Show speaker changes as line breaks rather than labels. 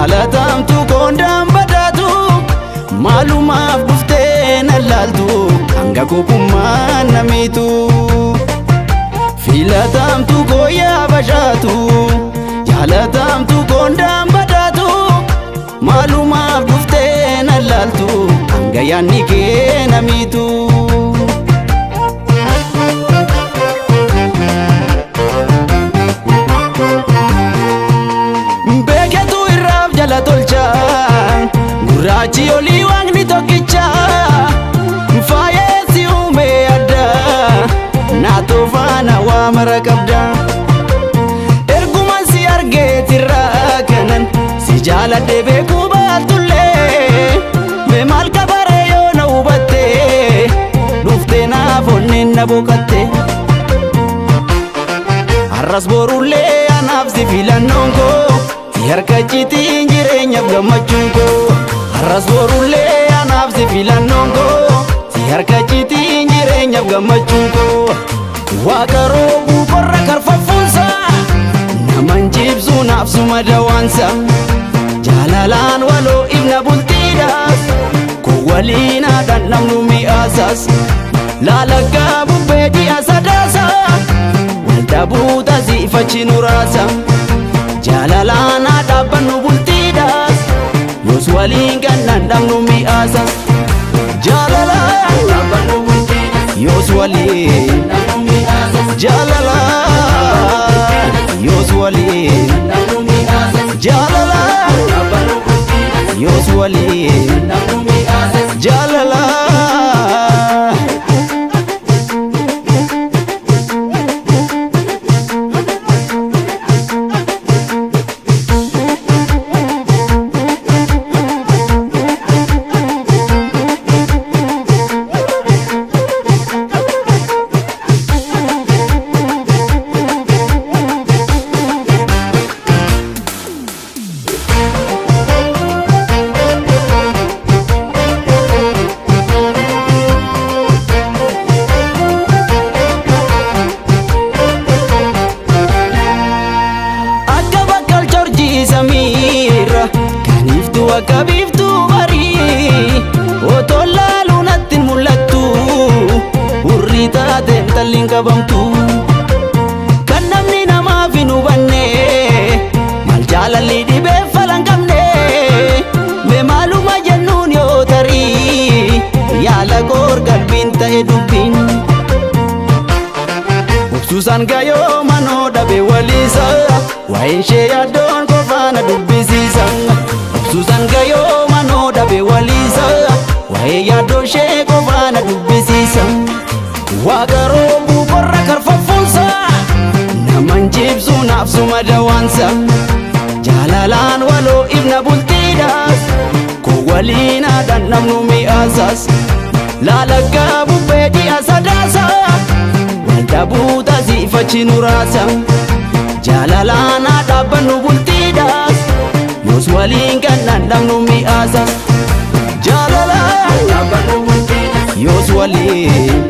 jaalatamtu koondaan badhaatu maalumaaf dhuftee na laaltu hanga kopummaan namiitu filatamtu gooyaa bashaatu jaalatamtu koondaan badhaatu maalumaaf dhuftee na laaltu hanga yaanni kee namiitu jala tolcha gurraachi olii waaqni tokkicha faayessi uume adda naatoo faana waa mara qabda erguman si argeetirraa kanan si jaaladhe beekuu baatullee mee maal kabare yoo na hubatte dhuftee naaf onneen na boqatte har'as borullee anaaf si filannoon koo harka citiin jireenyaaf gammachuun koo har'as borullee anaaf si filannoon koo si harka citiin jireenyaaf gammachuun koo waaqa roobuu qorra karfaffuunsa naman jibsu naaf suma dawaansa jaalalaan waloo ibna bultiidhaas koo waliinaadhaan namnu mi'aasaas laalaggaa bubbee ji'a sadaasa waldhabuuta siifachi nuraasa jaalalaana dhaabbannu bultiidhaas yoos waliin gannan dhabnu mi'aasas jaalalaan dhaabbannu bultiidhaas yoos waliin dhabnu mi'aasas jaalalaan yoos waliin dhabnu mi'aasas jaalalaan dhaabbannu bultiidhaas yoos waliin dhabnu mi'aasas jaalalaan akka biiftuu barii otoo laaluu natti hin mul'attu hurrii taateen talliin qabamtu kan namni namaaf hin hubanne maal jaalalli dhibee falan qabne mee maaluma jennuun yoo tarii yaala goor qalbiin ta'e dubbiin obsuusan gayoo manoo dhabe waliisa waa'een ishee yaaddoon qofaana dubbisiisa Susan gayoo manoo dhabe waliisa waa'ee yaaddoo ishee qofaana dubbisiisa waaqa roobuu qorra karfaffuunsa naman jibsu naaf suma dawaansa jaalalaan waloo ibna bultiidhaas koo waliinaadhaan namnu mi'aasaas laalaggaa bubbee ji'a sadaasa waldhabuuta siifachi nuraasa jaalalaana dhaabbannu bultiidhaas yoos waliin gannan dhabnu mi'aasas jaalalaan dhaabbannu bultiidhaas yoos waliin